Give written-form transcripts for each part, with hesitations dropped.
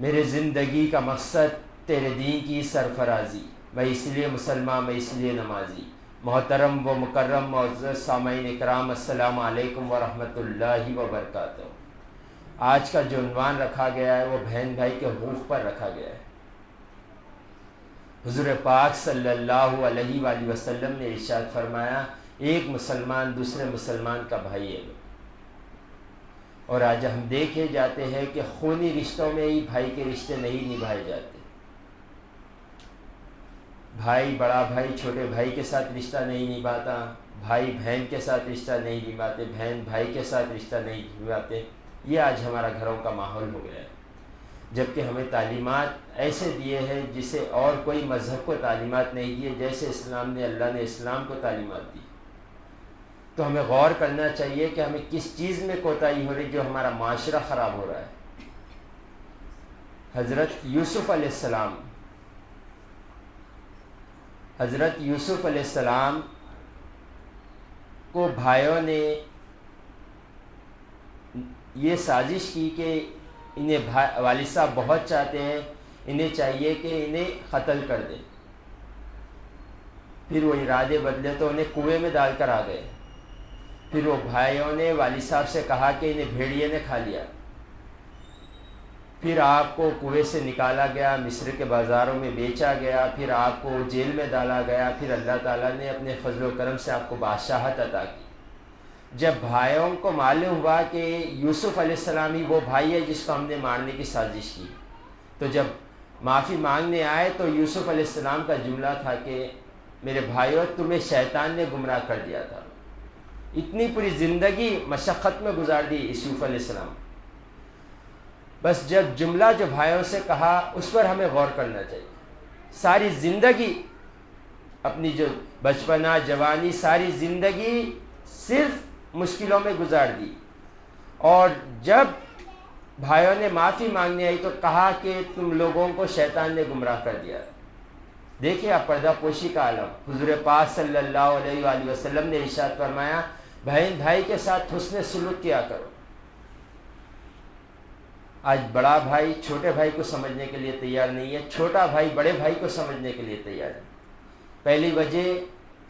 میرے زندگی کا مقصد تیرے دین کی سرفرازی، میں اس لیے مسلمان، میں اس لیے نمازی۔ محترم و مکرم معزز سامعین اکرام، السلام علیکم ورحمۃ اللہ وبرکاتہ۔ آج کا جو عنوان رکھا گیا ہے وہ بہن بھائی کے حقوق پر رکھا گیا ہے۔ حضور پاک صلی اللہ علیہ وآلہ وسلم نے ارشاد فرمایا، ایک مسلمان دوسرے مسلمان کا بھائی ہے۔ اور آج ہم دیکھے جاتے ہیں کہ خونی رشتوں میں ہی بھائی کے رشتے نہیں نبھائے جاتے۔ بھائی بڑا بھائی چھوٹے بھائی کے ساتھ رشتہ نہیں نبھاتا، بھائی بہن کے ساتھ رشتہ نہیں نبھاتے، بہن بھائی کے ساتھ رشتہ نہیں نبھاتے۔ یہ آج ہمارا گھروں کا ماحول ہو گیا ہے، جبکہ ہمیں تعلیمات ایسے دیے ہیں جسے اور کوئی مذہب کو تعلیمات نہیں دیے، جیسے اسلام نے، اللہ نے اسلام کو تعلیمات دی۔ تو ہمیں غور کرنا چاہیے کہ ہمیں کس چیز میں کوتاہی ہو رہی جو ہمارا معاشرہ خراب ہو رہا ہے۔ حضرت یوسف علیہ السلام کو بھائیوں نے یہ سازش کی کہ انہیں والد صاحب بہت چاہتے ہیں، انہیں چاہیے کہ انہیں قتل کر دیں۔ پھر وہ ارادے بدلے تو انہیں کنویں میں ڈال کر آ گئے۔ پھر وہ بھائیوں نے والد صاحب سے کہا کہ انہیں بھیڑیے نے کھا لیا۔ پھر آپ کو کنویں سے نکالا گیا، مصر کے بازاروں میں بیچا گیا، پھر آپ کو جیل میں ڈالا گیا، پھر اللہ تعالیٰ نے اپنے فضل و کرم سے آپ کو بادشاہت عطا کی۔ جب بھائیوں کو معلوم ہوا کہ یوسف علیہ السلام ہی وہ بھائی ہے جس کو ہم نے مارنے کی سازش کی، تو جب معافی مانگنے آئے تو یوسف علیہ السلام کا جملہ تھا کہ میرے بھائیوں، تمہیں شیطان نے گمراہ کر دیا تھا۔ اتنی پوری زندگی مشقت میں گزار دی یوسف علیہ السلام۔ بس جب جملہ جو بھائیوں سے کہا اس پر ہمیں غور کرنا چاہیے۔ ساری زندگی، اپنی جو بچپنا جوانی، ساری زندگی صرف مشکلوں میں گزار دی، اور جب بھائیوں نے معافی مانگنے آئی تو کہا کہ تم لوگوں کو شیطان نے گمراہ کر دیا۔ دیکھیں آپ، پردہ پوشی کا عالم۔ حضور پاک صلی اللہ علیہ وآلہ وسلم نے ارشاد فرمایا، بہن بھائی کے ساتھ حسن سلوک کیا کرو۔ آج بڑا بھائی چھوٹے بھائی کو سمجھنے کے لیے تیار نہیں ہے، چھوٹا بھائی بڑے بھائی کو سمجھنے کے لیے تیار ہے۔ پہلی وجہ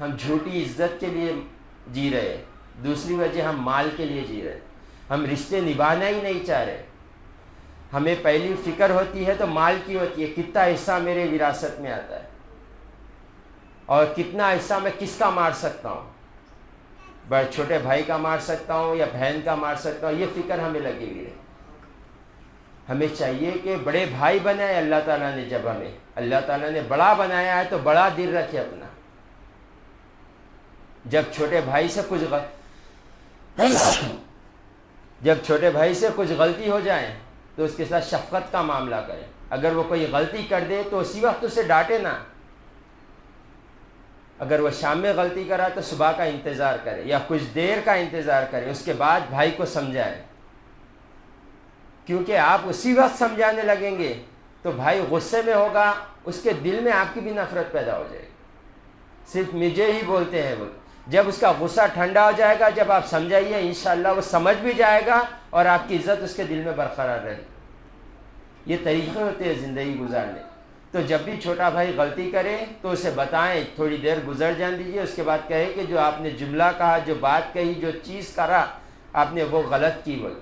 ہم جھوٹی عزت کے لیے جی رہے ہیں، دوسری وجہ ہم مال کے لیے جی رہے ہیں، ہم رشتے نبھانا ہی نہیں چاہ رہے۔ ہمیں پہلی فکر ہوتی ہے تو مال کی ہوتی ہے، کتنا حصہ میرے وراثت میں آتا ہے اور کتنا حصہ میں کس کا مار سکتا ہوں، بڑے چھوٹے بھائی کا مار سکتا ہوں یا بہن کا مار سکتا ہوں، یہ فکر ہمیں لگی ہوئی ہے۔ ہمیں چاہیے کہ بڑے بھائی بنائے اللہ تعالیٰ نے، جب ہمیں اللہ تعالیٰ نے بڑا بنایا ہے تو بڑا دل رکھے اپنا۔ جب چھوٹے بھائی سے کچھ غلطی ہو جائے تو اس کے ساتھ شفقت کا معاملہ کریں۔ اگر وہ کوئی غلطی کر دے تو اسی وقت اسے ڈانٹے نہ۔ اگر وہ شام میں غلطی کرا تو صبح کا انتظار کرے یا کچھ دیر کا انتظار کرے، اس کے بعد بھائی کو سمجھائے، کیونکہ آپ اسی وقت سمجھانے لگیں گے تو بھائی غصے میں ہوگا، اس کے دل میں آپ کی بھی نفرت پیدا ہو جائے گی۔ صرف مجھے ہی بولتے ہیں وہ، جب اس کا غصہ ٹھنڈا ہو جائے گا، جب آپ سمجھائیے، انشاءاللہ وہ سمجھ بھی جائے گا اور آپ کی عزت اس کے دل میں برقرار رہے گی۔ یہ طریقے ہوتے ہیں زندگی گزارنے۔ تو جب بھی چھوٹا بھائی غلطی کرے تو اسے بتائیں، تھوڑی دیر گزر جان دیجیے، اس کے بعد کہے کہ جو آپ نے جملہ کہا، جو بات کہی، جو چیز کرا آپ نے وہ غلط کی بول۔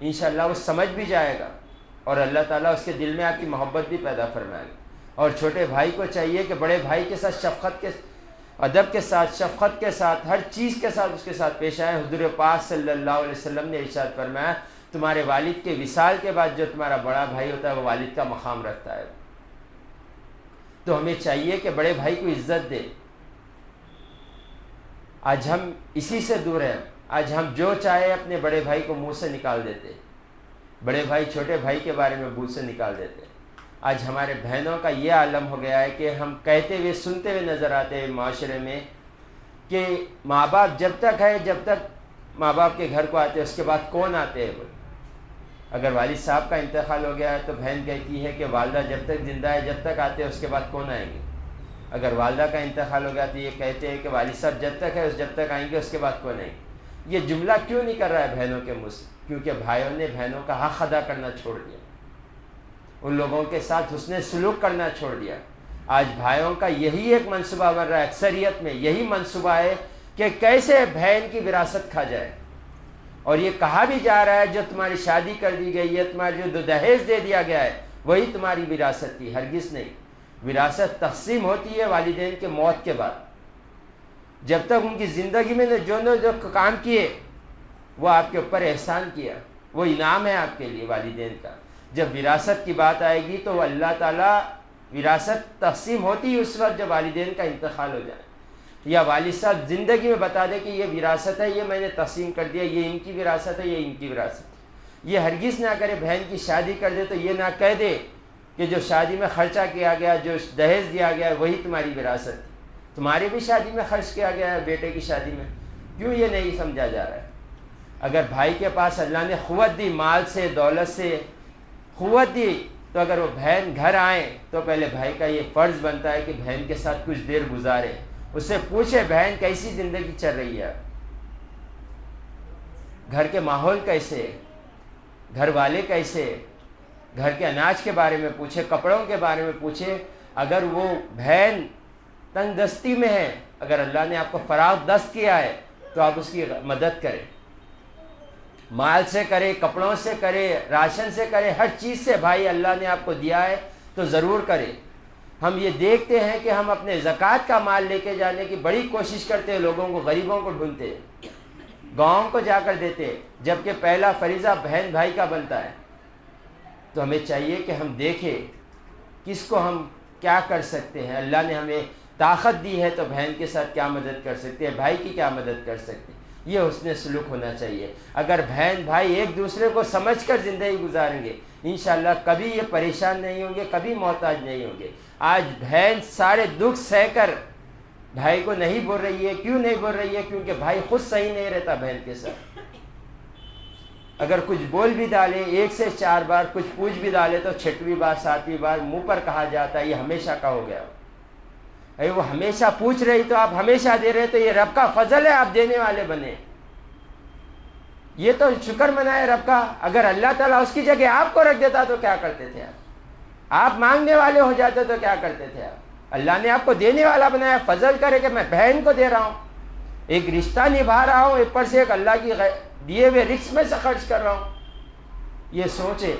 انشاءاللہ وہ سمجھ بھی جائے گا اور اللہ تعالیٰ اس کے دل میں آپ کی محبت بھی پیدا فرمائے گا۔ اور چھوٹے بھائی کو چاہیے کہ بڑے بھائی کے ساتھ ادب کے ساتھ، شفقت کے ساتھ، ہر چیز کے ساتھ اس کے ساتھ پیش آئے۔ حضور پاک صلی اللہ علیہ وسلم نے ارشاد فرمایا، تمہارے والد کے وصال کے بعد جو تمہارا بڑا بھائی ہوتا ہے وہ والد کا مقام رکھتا ہے۔ تو ہمیں چاہیے کہ بڑے بھائی کو عزت دے۔ آج ہم اسی سے دور ہیں، آج ہم جو چاہے اپنے بڑے بھائی کو منہ سے نکال دیتے، بڑے بھائی چھوٹے بھائی کے بارے میں منہ سے نکال دیتے۔ آج ہمارے بہنوں کا یہ عالم ہو گیا ہے کہ ہم کہتے ہوئے سنتے ہوئے نظر آتے ہیں معاشرے میں کہ ماں باپ جب تک ہے، جب تک ماں باپ کے گھر کو آتے اس کے بعد کون آتے ہیں۔ اگر والد صاحب کا انتقال ہو گیا ہے تو بہن کہتی ہے کہ والدہ جب تک زندہ ہے، جب تک آتے ہیں اس کے بعد کون آئیں گے۔ اگر والدہ کا انتقال ہو گیا تو یہ کہتے ہیں کہ والد صاحب جب تک ہے جب تک آئیں گے، اس کے بعد کون آئیں گے۔ یہ جملہ کیوں نہیں کر رہا ہے بہنوں کے منہ سے؟ کیونکہ بھائیوں نے بہنوں کا حق ادا کرنا چھوڑ دیا، ان لوگوں کے ساتھ حسن سلوک کرنا چھوڑ دیا۔ آج بھائیوں کا یہی ایک منصوبہ بن رہا ہے، اکثریت میں یہی منصوبہ ہے کہ کیسے بہن کی وراثت کھا جائے، اور یہ کہا بھی جا رہا ہے جو تمہاری شادی کر دی گئی ہے، تمہارے جو دہیز دے دیا گیا ہے وہی تمہاری وراثت تھی۔ ہرگز نہیں، وراثت تقسیم ہوتی ہے والدین کے موت کے بعد۔ جب تک ان کی زندگی میں جو کام کیے وہ آپ کے اوپر احسان کیا، وہ انعام ہے آپ کے لیے والدین کا۔ جب وراثت کی بات آئے گی تو اللہ تعالیٰ، وراثت تقسیم ہوتی ہے اس وقت جب والدین کا انتقال ہو جائے، یا والد صاحب زندگی میں بتا دے کہ یہ وراثت ہے، یہ میں نے تقسیم کر دیا، یہ ان کی وراثت ہے، یہ ان کی وراثت ہے۔ یہ ہرگز نہ کرے، بہن کی شادی کر دے تو یہ نہ کہہ دے کہ جو شادی میں خرچہ کیا گیا، جو دہیز دیا گیا ہے وہی تمہاری وراثت ہے۔ تمہاری بھی شادی میں خرچ کیا گیا ہے، بیٹے کی شادی میں، کیوں یہ نہیں سمجھا جا رہا ہے؟ اگر بھائی کے پاس اللہ نے قوت دی، مال سے، دولت سے قوت دی، تو اگر وہ بہن گھر آئیں تو پہلے بھائی کا یہ فرض بنتا ہے کہ بہن کے ساتھ کچھ دیر گزارے، اس سے پوچھے بہن کیسی زندگی چل رہی ہے، گھر کے ماحول کیسے، گھر والے کیسے، گھر کے اناج کے بارے میں پوچھے، کپڑوں کے بارے میں پوچھے۔ اگر وہ بہن تنگ دستی میں ہے، اگر اللہ نے آپ کو فراغ دست کیا ہے تو آپ اس کی مدد کریں، مال سے کرے، کپڑوں سے کرے، راشن سے کرے، ہر چیز سے۔ بھائی اللہ نے آپ کو دیا ہے تو ضرور کرے۔ ہم یہ دیکھتے ہیں کہ ہم اپنے زکوٰۃ کا مال لے کے جانے کی بڑی کوشش کرتے ہیں، لوگوں کو، غریبوں کو ڈھونڈتے ہیں، گاؤں کو جا کر دیتے، جبکہ پہلا فریضہ بہن بھائی کا بنتا ہے۔ تو ہمیں چاہیے کہ ہم دیکھیں کس کو ہم کیا کر سکتے ہیں۔ اللہ نے ہمیں طاقت دی ہے تو بہن کے ساتھ کیا مدد کر سکتے ہیں، بھائی کی کیا مدد کر سکتے ہیں، یہ حسن سلوک ہونا چاہیے۔ اگر بہن بھائی ایک دوسرے کو سمجھ کر زندگی گزاریں گے، انشاءاللہ کبھی یہ پریشان نہیں ہوں گے، کبھی محتاج نہیں ہوں گے۔ آج بہن سارے دکھ سہ کر بھائی کو نہیں بول رہی ہے، کیوں نہیں بول رہی ہے؟ کیونکہ بھائی خود صحیح نہیں رہتا بہن کے ساتھ۔ اگر کچھ بول بھی ڈالے، 1 سے 4 بار کچھ پوچھ بھی ڈالے تو 6ویں بار 7ویں بار منہ پر کہا جاتا ہے یہ ہمیشہ کا ہو گیا۔ اے وہ ہمیشہ پوچھ رہی تو آپ ہمیشہ دے رہے، تو یہ رب کا فضل ہے، آپ دینے والے بنے، یہ تو شکر منائے رب کا۔ اگر اللہ تعالیٰ اس کی جگہ آپ کو رکھ دیتا تو کیا کرتے تھے آپ مانگنے والے ہو جاتے تو کیا کرتے تھے آپ؟ اللہ نے آپ کو دینے والا بنایا، فضل کرے کہ میں بہن کو دے رہا ہوں، ایک رشتہ نبھا رہا ہوں، اوپر سے ایک اللہ کی دیے ہوئے رزق میں سے خرچ کر رہا ہوں۔ یہ سوچے،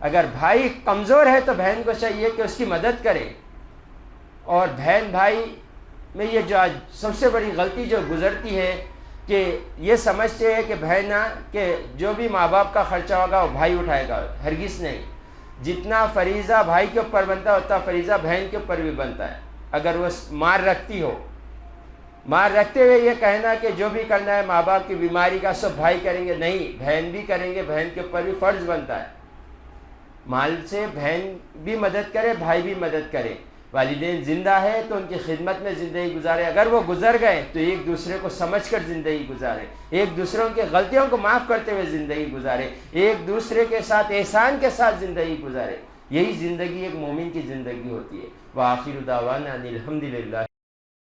اگر بھائی کمزور ہے تو بہن کو چاہیے کہ اس کی مدد کرے۔ اور بہن بھائی میں یہ جو آج سب سے بڑی غلطی جو گزرتی ہے کہ یہ سمجھتے ہیں کہ بہن کہ جو بھی ماں باپ کا خرچہ ہوگا وہ بھائی اٹھائے گا۔ ہرگز نہیں، جتنا فریضہ بھائی کے اوپر بنتا ہے اتنا فریضہ بہن کے اوپر بھی بنتا ہے۔ اگر وہ مار رکھتی ہو، مار رکھتے ہوئے یہ کہنا کہ جو بھی کرنا ہے ماں باپ کی بیماری کا سب بھائی کریں گے، نہیں، بہن بھی کریں گے، بہن کے اوپر بھی فرض بنتا ہے۔ مال سے بہن بھی مدد کرے، بھائی بھی مدد کرے۔ والدین زندہ ہے تو ان کی خدمت میں زندگی گزارے، اگر وہ گزر گئے تو ایک دوسرے کو سمجھ کر زندگی گزارے، ایک دوسروں کی غلطیوں کو معاف کرتے ہوئے زندگی گزارے، ایک دوسرے کے ساتھ احسان کے ساتھ زندگی گزارے۔ یہی زندگی ایک مومن کی زندگی ہوتی ہے۔ وآخر دعوانا ان الحمد للہ